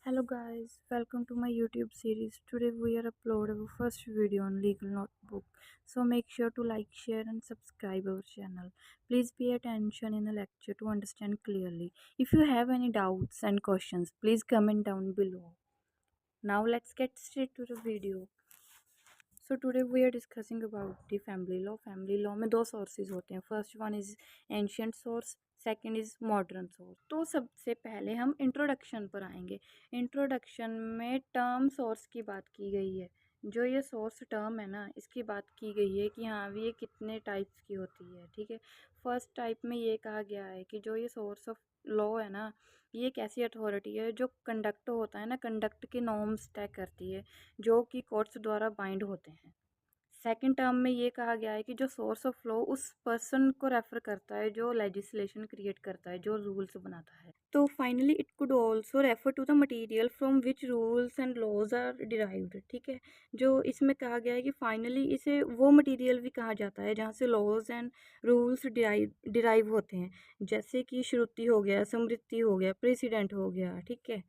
Hello guys, welcome to my YouTube series. Today we are upload our first video on legal notebook. So make sure to like, share and subscribe our channel. Please pay attention in the lecture to understand clearly. If you have any doubts and questions, please comment down below. Now let's get straight to the video. So today we are discussing about the family law. Family law में दो sources होते हैं. First one is ancient source, second is modern source. तो सबसे पहले हम introduction पर आएंगे. इंट्रोडक्शन में टर्म सोर्स की बात की गई है. जो ये सोर्स टर्म है ना, इसकी बात की गई है कि हाँ भी ये कितने टाइप्स की होती है. ठीक है, फर्स्ट टाइप में ये कहा गया है कि जो ये सोर्स ऑफ लॉ है ना, ये एक ऐसी अथॉरिटी है जो कंडक्ट होता है ना, कंडक्ट के नॉर्म्स तय करती है जो कि कोर्ट्स द्वारा बाइंड होते हैं. सेकंड टर्म में ये कहा गया है कि जो सोर्स ऑफ लॉ उस पर्सन को रेफर करता है जो लेजिस्लेशन क्रिएट करता है, जो रूल्स बनाता है. तो finally it could also refer to the material from which rules and laws are derived. ठीक है, जो इसमें कहा गया है कि फाइनली इसे वो मटेरियल भी कहा जाता है जहाँ से लॉज एंड रूल्स डिराइव होते हैं, जैसे कि श्रुति हो गया, स्मृति हो गया, प्रेसिडेंट हो गया. ठीक है,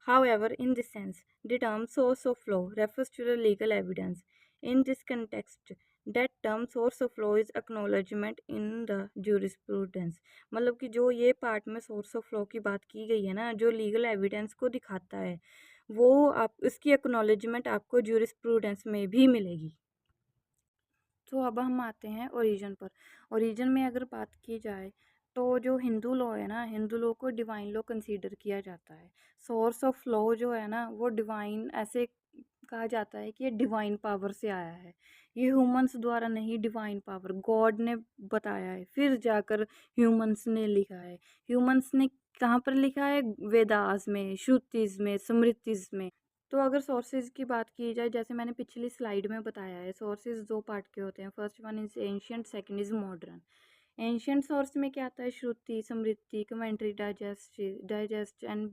however, in this sense, the term source of law refers to the legal evidence. In this context, that term source of law is acknowledgement in the jurisprudence. मतलब कि जो ये पार्ट में सोर्स ऑफ लॉ की बात की गई है ना, जो लीगल एविडेंस को दिखाता है, वो आप इसकी एक्नॉलेजमेंट आपको ज्यूरिस्प्रूडेंस में भी मिलेगी. तो अब हम आते हैं ओरिजिन पर. ओरिजिन में अगर बात की जाए तो जो हिंदू लॉ है ना, हिंदू लॉ को डिवाइन लॉ कंसीडर किया जाता है. सोर्स ऑफ लॉ जो है ना, वो डिवाइन ऐसे कहा जाता है कि ये डिवाइन पावर से आया है. ये ह्यूमंस द्वारा नहीं, डिवाइन पावर गॉड ने बताया है, फिर जाकर ह्यूमंस ने लिखा है. ह्यूमंस ने कहाँ पर लिखा है? वेदास में, श्रुतिज में, स्मृतिज में. तो अगर सोर्सेज की बात की जाए, जैसे मैंने पिछली स्लाइड में बताया है, सोर्सेज दो पार्ट के होते हैं. First one is ancient, second is modern. Ancient source में क्या आता है? श्रुति, स्मृति, कमेंट्री, डाइजेस्ट एंड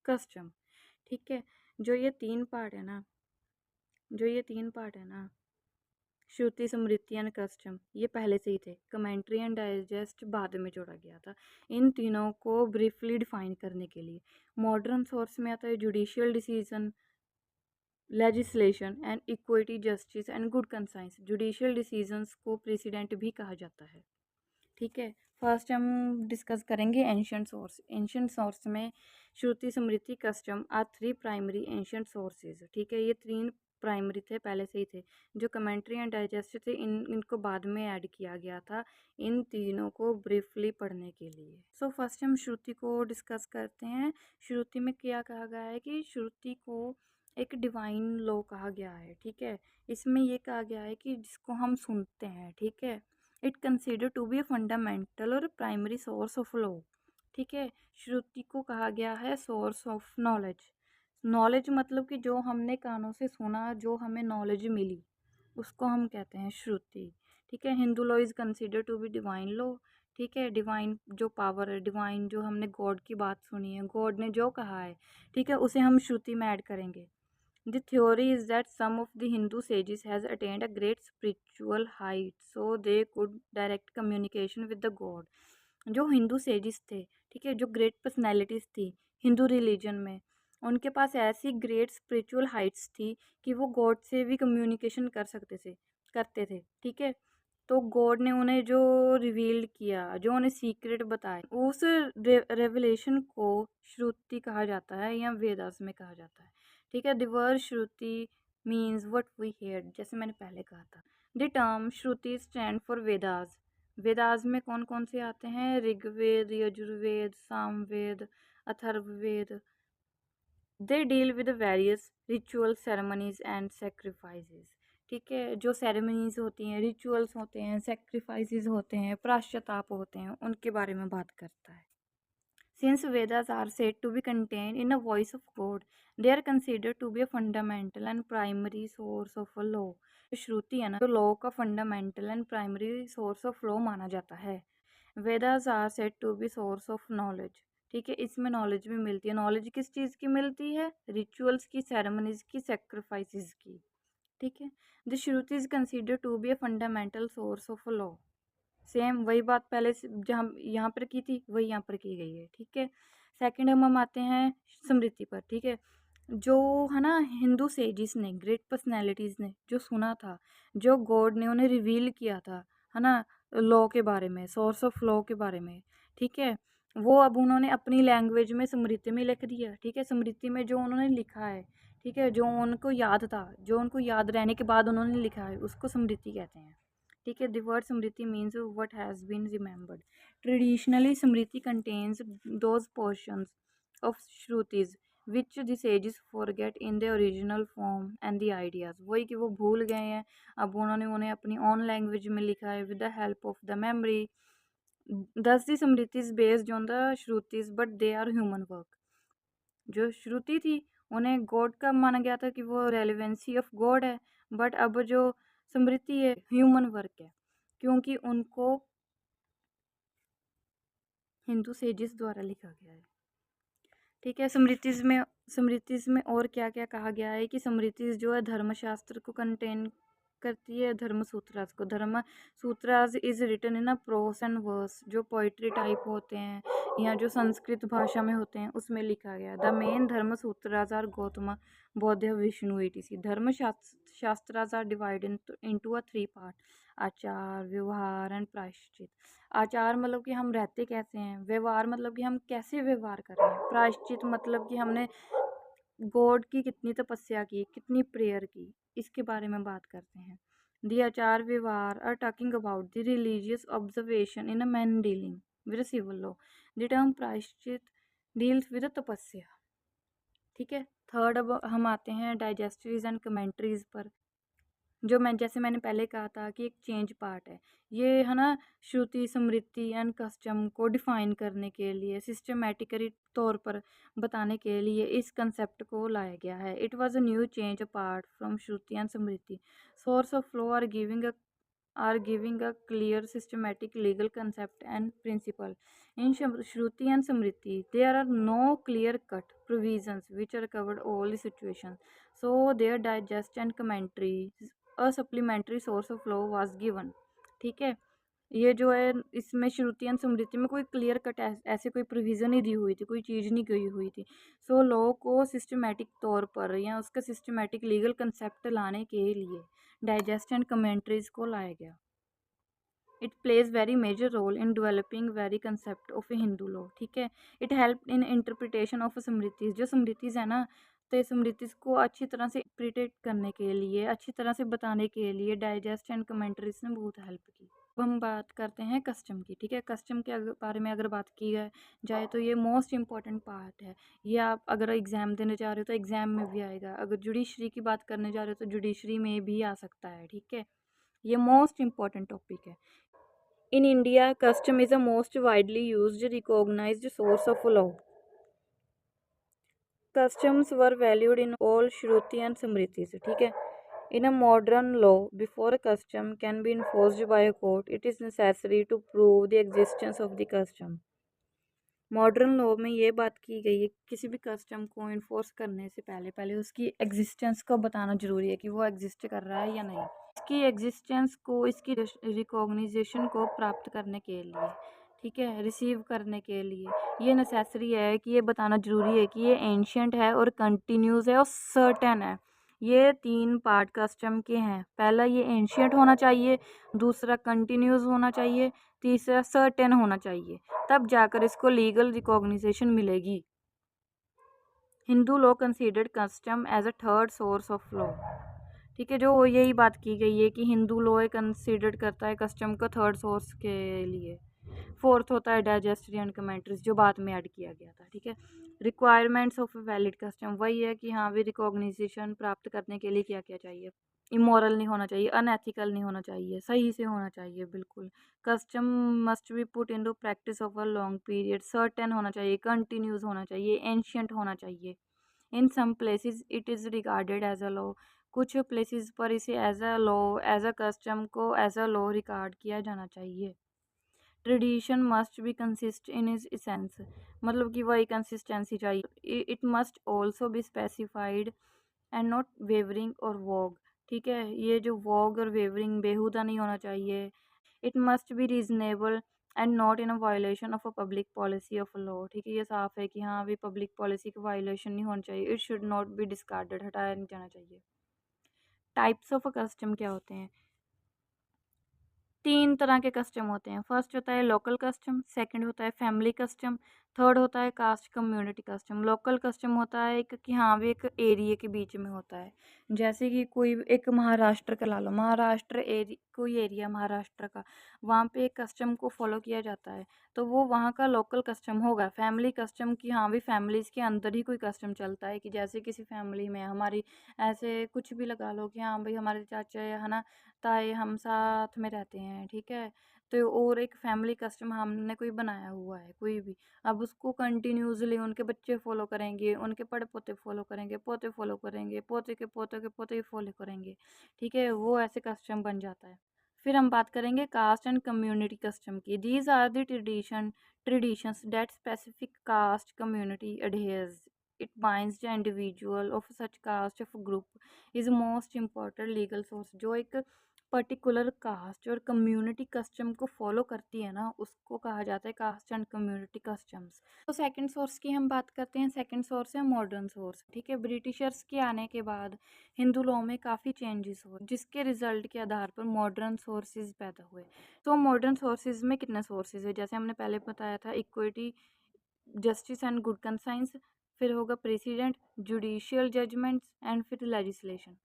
कस्टम. ठीक है, जो ये तीन पार्ट है ना, श्रुति, स्मृति एंड कस्टम, ये पहले से ही थे. कमेंट्री एंड डाइजेस्ट बाद में जोड़ा गया था इन तीनों को ब्रीफली डिफाइन करने के लिए. मॉडर्न सोर्स में आता है judicial decision, legislation and equity, justice and good conscience. Judicial decisions को प्रेसिडेंट भी कहा जाता है. ठीक है, फर्स्ट हम डिस्कस करेंगे एंशियंट सोर्स. एंशियंट सोर्स में shruti, smriti, custom are three primary ancient sources. ठीक है, ये तीन प्राइमरी थे, पहले से ही थे. जो कमेंट्री एंड डाइजेस्ट थे, इनको बाद में ऐड किया गया था इन तीनों को ब्रीफली पढ़ने के लिए. सो फर्स्ट हम श्रुति को डिस्कस करते हैं. श्रुति में क्या कहा गया है कि श्रुति को एक डिवाइन लॉ कहा गया है. ठीक है, इसमें ये कहा गया है कि जिसको हम सुनते हैं, ठीक है, it consider to be a fundamental और प्राइमरी सोर्स ऑफ लॉ. ठीक है, श्रुति को कहा गया है सोर्स ऑफ नॉलेज. नॉलेज मतलब कि जो हमने कानों से सुना, जो हमें नॉलेज मिली, उसको हम कहते हैं श्रुति. ठीक है, Hindu law is consider to be divine law. ठीक है, डिवाइन जो पावर है, डिवाइन जो हमने गॉड की बात सुनी है, गॉड ने जो कहा है, ठीक है, उसे हम श्रुति में ऐड करेंगे. The theory is that some of the Hindu sages has attained a great spiritual height, so they could direct communication with the God. जो हिंदू सेजिस थे, ठीक है, जो ग्रेट पर्सनैलिटीज़ थी हिंदू रिलीजन में, उनके पास ऐसी ग्रेट स्पिरिचुअल हाइट्स थी कि वो गॉड से भी कम्युनिकेशन करते थे. ठीक है, तो गॉड ने उन्हें जो रिवील्ड किया, जो उन्हें सीक्रेट बताया, उस रेवलेशन को श्रुति कहा जाता है या वेदास में कहा जाता है. ठीक है, the word Shruti means what we hear, जैसे मैंने पहले कहा था. The term Shruti stand for Vedas. Vedas में कौन कौन से आते हैं? Rigveda, Yajurveda, Samaveda, Atharvaveda. They deal with various ritual, ceremonies and sacrifices. ठीक है, जो सेरेमनीज होती हैं, रिचुअल्स होते हैं, सेक्रीफाइसेस होते हैं, प्राश्चाताप होते हैं, उनके बारे में बात करता है. Since Vedas are said to be contained in a voice of God, they are considered to be a fundamental and primary source of a law. जो श्रुति है ना, तो लॉ का fundamental and primary source of law माना जाता है. Vedas are said to be source of knowledge. ठीक है, इसमें नॉलेज भी मिलती है. नॉलेज किस चीज़ की मिलती है? रिचुअल्स की, सेरेमनीज की, सेक्रीफाइसेस की. ठीक है, the Shruti is consider to be a fundamental source of law. Same वही बात पहले से जहाँ यहाँ पर की थी, वही यहाँ पर की गई है. ठीक है, सेकंड हम आते हैं स्मृति पर, ठीक है। जो है ना हिंदू सेजिस ने, ग्रेट पर्सनैलिटीज़ ने जो सुना था, जो गॉड ने उन्हें रिवील किया था, है ना, लॉ के बारे में, सोर्स ऑफ लॉ के बारे में, ठीक है, वो अब उन्होंने अपनी लैंग्वेज में स्मृति में लिख दिया, ठीक है। स्मृति में जो उन्होंने लिखा है, ठीक है, जो उनको याद था, जो उनको याद रहने के बाद उन्होंने लिखा है, उसको स्मृति कहते हैं, ठीक है। The word Smriti means what has been remembered. Traditionally Smriti contains those portions of Shrutis which the sages forget in the original form and the ideas। वही कि वो भूल गए हैं, अब उन्होंने उन्हें अपनी own language में लिखा है with the help of the memory। Thus the Smritis based on the Shrutis but they are human work। जो श्रुति थी उन्हें गॉड का माना गया था कि वो रेलिवेंसी ऑफ गॉड है, बट अब जो स्मृति है ह्यूमन वर्क है, क्योंकि उनको हिंदू सेजिस द्वारा लिखा गया है, ठीक है। स्मृतिज में और क्या क्या कहा गया है कि स्मृतिज जो है धर्मशास्त्र को कंटेन करती है, धर्म सूत्रास को। Dharma Sutras is written in a prose and verse, जो पोइट्री टाइप होते हैं या जो संस्कृत भाषा में होते हैं उसमें लिखा गया। द मेन धर्म सूत्रास आर गौतम, बौद्ध, Vishnu etc। Dharma Shastras are divided into a 3 part, Achara, Vyavahara and प्रायश्चित। आचार मतलब कि हम रहते कैसे हैं, व्यवहार मतलब कि हम कैसे व्यवहार कर रहे हैं, प्रायश्चित मतलब कि हमने गॉड की कितनी तपस्या की, कितनी प्रेयर की, इसके बारे में बात करते हैं। The Achar Vyavahar are talking about the religious observation in a man dealing with civil law. The term Prayashchit deals with tapasya, ठीक है। थर्ड अब हम आते हैं डाइजेस्टरीज एंड कमेंट्रीज पर, जो जैसे मैंने पहले कहा था कि एक चेंज पार्ट है। ये है ना श्रुति, स्मृति एंड कस्टम को डिफाइन करने के लिए, सिस्टमेटिकली तौर पर बताने के लिए इस कंसेप्ट को लाया गया है। It was a new change apart from Shruti and Smriti. Source of law are giving a clear systematic legal concept and principle. In Shruti and Smriti, there are no clear-cut provisions which are covered all the situations. So their digest and commentary, a supplementary source of law was given, ठीक है। ये जो है इसमें श्रुति and स्मृति में कोई clear cut ऐसे कोई प्रोविज़न नहीं दी हुई थी, कोई चीज़ नहीं गई हुई थी। सो लॉ को सिस्टमेटिक तौर पर या उसका सिस्टमेटिक लीगल कंसेप्ट लाने के लिए डाइजेस्ट एंड कमेंट्रीज को लाया गया। It plays very major role in developing very concept of a Hindu law, ठीक है। It help in interpretation of smritis, जो स्मृतिज है ना, तो स्मृतिज को अच्छी तरह से इंटरप्रिटेट करने के लिए, अच्छी तरह से बताने के लिए डाइजेस्ट एंड कमेंट्रीज ने बहुत हेल्प की। अब हम बात करते हैं कस्टम की, ठीक है। कस्टम के बारे में अगर बात की जाए तो ये मोस्ट इम्पॉर्टेंट पार्ट है। ये आप अगर एग्ज़ाम देने जा रहे हो तो एग्ज़ाम में भी आएगा, अगर जुडिशरी की बात करने जा रहे हो तो जुडिशरी में भी आ सकता है, ठीक है। ये मोस्ट इम्पॉर्टेंट टॉपिक है। In India, custom is the most widely used recognized source of law. Customs were valued in all Shruti and Smritis, ठीक है। In a modern law, before a custom can be enforced by a court, it is necessary to prove the existence of the custom. Modern law में ये बात की गई है, किसी भी कस्टम को इन्फोर्स करने से पहले पहले उसकी एग्जिस्टेंस को बताना ज़रूरी है कि वो एग्जिस्ट कर रहा है या नहीं। इसकी एग्जिस्टेंस को, इसकी रिकॉग्निजेशन को प्राप्त करने के लिए, ठीक है, रिसीव करने के लिए ये नेसेसरी है कि ये बताना ज़रूरी है कि ये एंशियंट है और कंटिन्यूस है और सर्टेन है। ये 3 पार्ट कस्टम के हैं। पहला ये एंशियंट होना चाहिए, दूसरा कंटिन्यूस होना चाहिए, तीसरा सर्टेन होना चाहिए, तब जाकर इसको लीगल रिकॉग्निजेशन मिलेगी। Hindu law considered custom as a third source of law, ठीक है। जो यही बात की गई है कि हिंदू लॉ कंसीडर करता है कस्टम को थर्ड सोर्स के लिए। फोर्थ होता है डाइजेस्टरी एंड कमेंट्रीज, जो बाद में ऐड किया गया था, ठीक है। रिक्वायरमेंट्स ऑफ वैलिड कस्टम, वही है कि हाँ भी रिकॉग्निजेशन प्राप्त करने के लिए क्या क्या चाहिए। इमोरल नहीं होना चाहिए, अनएथिकल नहीं होना चाहिए, सही से होना चाहिए बिल्कुल। Custom must be put into practice of a long period, certain होना चाहिए, कंटिन्यूस होना चाहिए, एंशियंट होना चाहिए। In some places it is regarded as a law, कुछ प्लेसेस पर इसे as a law, as a custom को एज अ लॉ रिकॉर्ड किया जाना चाहिए। Tradition must be consist in is essence, मतलब कि वही कंसिस्टेंसी चाहिए। It must also be specified and not wavering और वॉग, ठीक है। ये जो वॉग और वेवरिंग बेहुदा नहीं होना चाहिए। It must be reasonable and not in a violation of a public policy of law. ठीक है, ये साफ है कि हाँ अभी पब्लिक पॉलिसी का वायलेशन नहीं होना चाहिए। It should not be discarded, हटाया नहीं जाना चाहिए। टाइप्स ऑफ अ कस्टम क्या होते हैं? 3 तरह के कस्टम होते हैं। फर्स्ट होता है लोकल कस्टम, सेकंड होता है फैमिली कस्टम, थर्ड होता है cast community custom. Local custom होता है एक कि हाँ भी एक एरिया के बीच में होता है। जैसे कि कोई एक महाराष्ट्र का ला लो, महाराष्ट्र कोई एरिया महाराष्ट्र का, वहाँ पे एक कस्टम को फॉलो किया जाता है, तो वो वहाँ का लोकल कस्टम होगा। फैमिली कस्टम की हाँ भी फैमिलीज़ के अंदर ही कोई कस्टम चलता है, कि जैसे किसी फैमिली में हमारी ऐसे कुछ भी लगा लो कि हाँ भाई हमारे चाचा या है ना ताए हम साथ में रहते हैं, ठीक है? तो और एक फैमिली कस्टम हमने कोई बनाया हुआ है कोई भी, अब उसको कंटिन्यूअसली उनके बच्चे फॉलो करेंगे, उनके पड़पोते फॉलो करेंगे, पोते फॉलो करेंगे, पोते के पोते भी फॉलो करेंगे, ठीक है? वो ऐसे कस्टम बन जाता है। फिर हम बात करेंगे कास्ट एंड कम्युनिटी कस्टम की। These are the traditions that specific caste community adheres. It binds the individual of such caste of group is most important legal source। जो एक पर्टिकुलर कास्ट और कम्युनिटी कस्टम को follow करती है ना, उसको कहा जाता है कास्ट एंड कम्युनिटी कस्टम्स। तो सेकंड सोर्स की हम बात करते हैं। सेकंड सोर्स है मॉडर्न सोर्स। ठीक है, ब्रिटिशर्स के आने के बाद हिंदू लॉ में काफ़ी चेंजेस हुए, जिसके रिजल्ट के आधार पर मॉडर्न सोर्सेज पैदा हुए। तो मॉडर्न सोर्सेज में कितने सोर्सेज है? जैसे हमने पहले बताया था, equity, justice and good conscience, फिर होगा प्रेसिडेंट, जुडिशियल जजमेंट्स एंड फिर लेजिस्लेशन।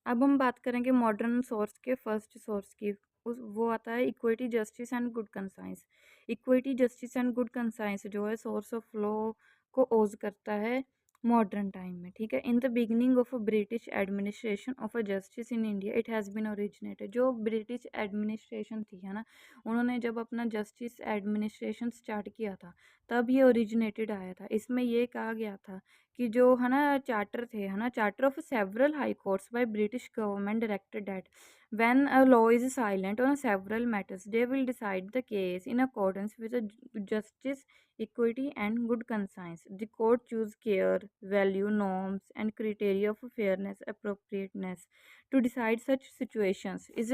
अब हम बात करेंगे मॉडर्न सोर्स के फर्स्ट सोर्स की। उस वो आता है equity, justice and good conscience. Equity, justice and good conscience जो है सोर्स ऑफ लॉ को ओज करता है मॉडर्न टाइम में। ठीक है, in the beginning of a British administration of a justice in India it has been originated. जो ब्रिटिश एडमिनिस्ट्रेशन थी है ना, उन्होंने जब अपना जस्टिस एडमिनिस्ट्रेशन स्टार्ट किया था, तब ये ओरिजिनेटेड आया था। इसमें ये कहा गया था कि जो है ना चार्टर थे, है ना, charter of several high courts by British government directed that when a law is silent on several matters they will decide the case in accordance with justice, equity and good conscience. The court choose care, value, norms and criteria of fairness, appropriateness to decide such situations is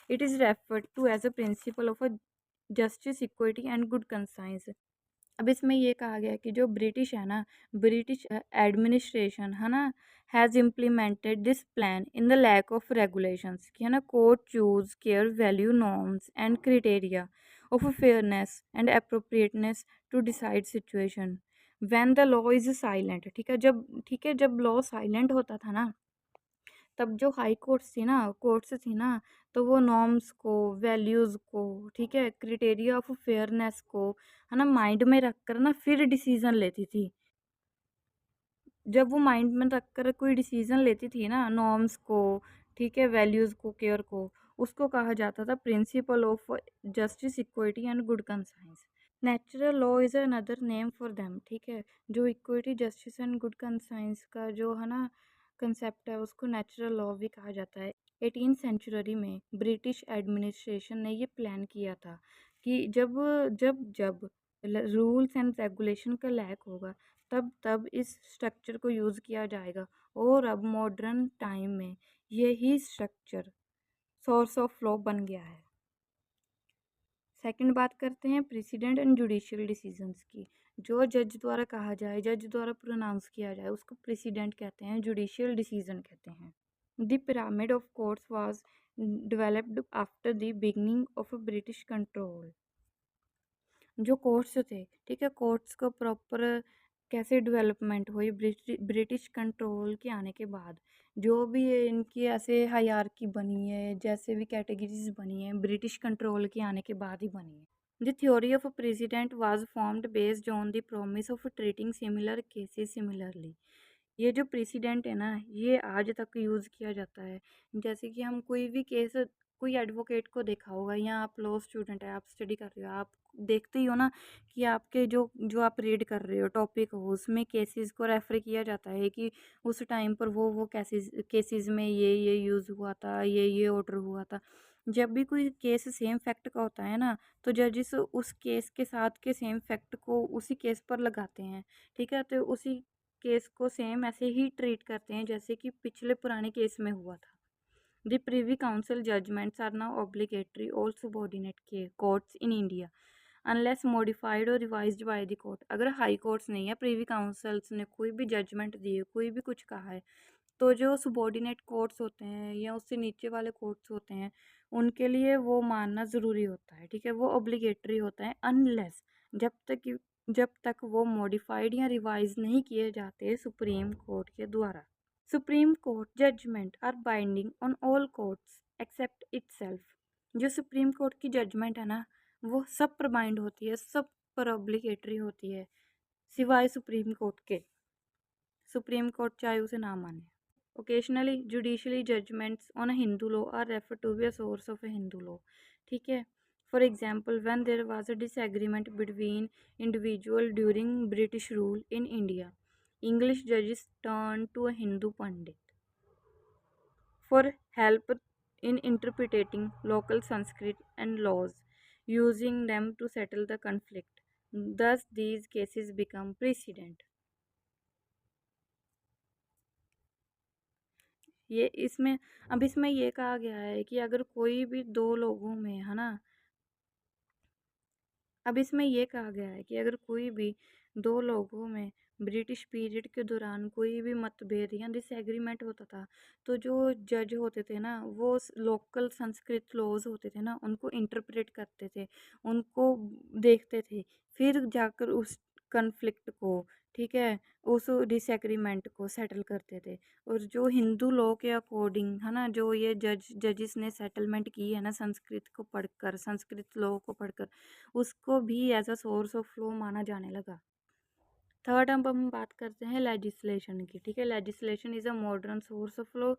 it is referred to as a principle of a justice, equity and good conscience। अब इसमें ये कहा गया है कि जो British है ना, ब्रिटिश एडमिनिस्ट्रेशन है ना, has implemented this plan in the lack of regulations, कि है ना court choose care, value, norms and criteria of fairness and appropriateness to decide situation when the law is silent. ठीक है, जब लॉ साइलेंट होता था ना, तब जो हाई कोर्ट्स थी ना, तो वो नॉर्म्स को, वैल्यूज़ को, ठीक है, क्राइटेरिया ऑफ फेयरनेस को, है ना, माइंड में रख कर ना फिर डिसीजन लेती थी। जब वो माइंड में रख कर कोई डिसीजन लेती थी ना, नॉर्म्स को, ठीक है, वैल्यूज़ को, केयर को, उसको कहा जाता था principle of justice, equity and good conscience. Natural law is another name for them. ठीक है, जो equity, justice and good conscience का जो है ना कंसेप्ट है, उसको नेचुरल लॉ भी कहा जाता है। 18th सेंचुरी में ब्रिटिश एडमिनिस्ट्रेशन ने ये प्लान किया था कि जब जब जब रूल्स एंड रेगुलेशन का लैक होगा, तब तब इस स्ट्रक्चर को यूज़ किया जाएगा। और अब मॉडर्न टाइम में यही स्ट्रक्चर सोर्स ऑफ लॉ बन गया है। सेकंड बात करते हैं प्रेसिडेंट एंड जुडिशियल डिसीजंस की। जो जज द्वारा कहा जाए, जज द्वारा प्रोनाउंस किया जाए, उसको प्रेसिडेंट कहते हैं, जुडिशियल डिसीजन कहते हैं। The pyramid of courts was developed after the beginning of British control. जो कोर्ट्स थे, ठीक है, कोर्ट्स को प्रॉपर कैसे डेवलपमेंट हुई ब्रिटिश कंट्रोल के आने के बाद। जो भी ये इनकी ऐसे हायरार्की बनी है, जैसे भी कैटेगरीज बनी है, ब्रिटिश कंट्रोल के आने के बाद ही बनी है। The theory of a president was formed based on the promise of treating similar cases similarly. ये जो प्रेसिडेंट है ना, ये आज तक यूज़ किया जाता है। जैसे कि हम कोई भी केस, कोई एडवोकेट को देखा होगा, या आप लॉ स्टूडेंट है, आप स्टडी कर रहे हो, आप देखते ही हो ना कि आपके जो जो आप रीड कर रहे हो टॉपिक हो, उसमें केसेस को रेफर किया जाता है कि उस टाइम पर वो केसेस में ये यूज़ हुआ था, ये ऑर्डर हुआ था। जब भी कोई केस सेम फैक्ट का होता है ना, तो जजिस उस केस के साथ के सेम फैक्ट को उसी केस पर लगाते हैं। ठीक है, तो उसी केस को सेम ऐसे ही ट्रीट करते हैं जैसे कि पिछले पुराने केस में हुआ था। The Privy Council judgments are now obligatory all subordinate courts in India unless modified और रिवाइज्ड बाय द कोर्ट। अगर हाई कोर्ट्स नहीं है, प्रीवी काउंसिल्स ने कोई भी जजमेंट दी है, कोई भी कुछ कहा है, तो जो सबॉर्डिनेट कोर्ट्स होते हैं या उससे नीचे वाले कोर्ट्स होते हैं उनके लिए वो मानना ज़रूरी होता है। ठीक है, वो ऑब्लिगेटरी होता है अनलेस जब तक वो मॉडिफाइड या रिवाइज नहीं किए जाते सुप्रीम कोर्ट के द्वारा। Supreme court judgement are binding on all courts except itself. जो सुप्रीम कोर्ट की जजमेंट है ना, वो सब पर बाइंड होती है, सब पर ऑब्लिगेटरी होती है सिवाय सुप्रीम कोर्ट के। सुप्रीम कोर्ट चाहे उसे ना माने। Occasionally judicially judgments on a Hindu law are refer to be a source of a Hindu law. ठीक है, for example when there was a disagreement between individual during British rule in India, English जजेस turn to a Hindu pandit for help in interpreting local Sanskrit and laws, using them to settle the conflict. Thus, these cases become precedent. ये इसमें अब इसमें ये कहा गया है कि अगर कोई भी दो लोगों में है ना, अब इसमें ये कहा गया है कि अगर कोई भी दो लोगों में ब्रिटिश पीरियड के दौरान कोई भी मतभेद या डिसएग्रीमेंट होता था, तो जो जज होते थे ना, वो लोकल संस्कृत लॉज होते थे ना, उनको इंटरप्रेट करते थे, उनको देखते थे, फिर जाकर उस कन्फ्लिक्ट को, ठीक है, उस डिसएग्रीमेंट को सेटल करते थे। और जो हिंदू लॉ के अकॉर्डिंग है ना, जो ये जजेस ने सेटलमेंट की है ना, संस्कृत को पढ़कर, संस्कृत लॉ को पढ़कर, उसको भी as a source of law माना जाने लगा। थर्ड अब हम बात करते हैं लेजिस्लेशन की। ठीक है, legislation is a modern source of law.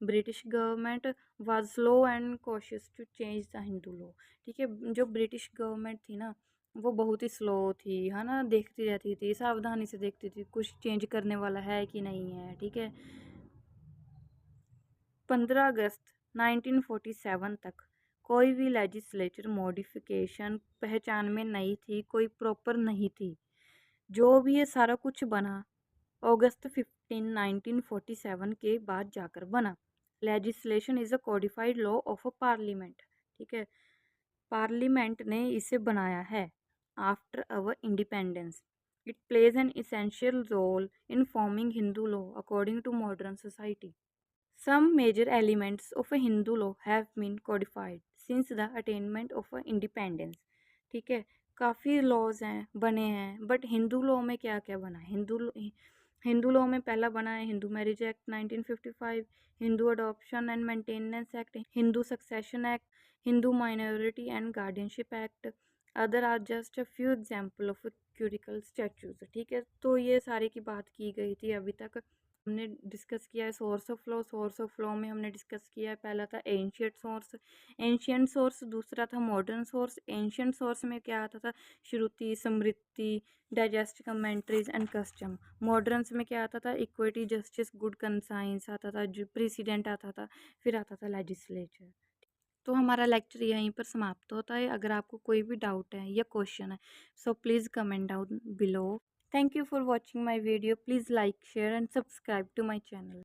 British government was slow and cautious to change the Hindu law. ठीक है, जो ब्रिटिश गवर्नमेंट थी ना, वो बहुत ही स्लो थी, है ना, देखती रहती थी, सावधानी से देखती थी कुछ चेंज करने वाला है कि नहीं है। ठीक है, 15 अगस्त 1947 तक कोई भी लेजिस्लेचर मॉडिफिकेशन पहचान में नहीं थी, कोई प्रॉपर नहीं थी। जो भी ये सारा कुछ बना अगस्त 15 1947 के बाद जाकर बना। Legislation is a codified law of a parliament. ठीक है, पार्लियामेंट ने इसे बनाया है after our independence. It plays an essential role in forming Hindu law according to modern society. Some major elements of a Hindu law have been codified since the attainment of a independence. ठीक है, काफ़ी laws हैं, बने हैं, but Hindu law में क्या क्या बना है? हिंदू लॉ में पहला बना है Hindu marriage act 1955, Hindu adoption and maintenance act, Hindu succession act, Hindu minority and guardianship act. Other are just a few example of curial statutes. ठीक है, तो ये सारी की बात की गई थी अभी तक। हमने डिस्कस किया है source of law. Source of law में हमने डिस्कस किया है, पहला था एंशियंट सोर्स, एंशियंट सोर्स, दूसरा था मॉडर्न सोर्स। एंशियंट सोर्स में क्या आता था? Shruti, smriti, digest, commentaries and custom. Moderns में क्या आता था? इक्विटी, जस्टिस, गुड कंसाइंस आता था, जो प्रेसिडेंट आता था, फिर आता था लेजिस्लेचर। तो हमारा लेक्चर यहीं पर समाप्त होता है। अगर आपको कोई भी डाउट है या क्वेश्चन है, so please comment down below. Thank you for watching my video. Please like, share and subscribe to my channel.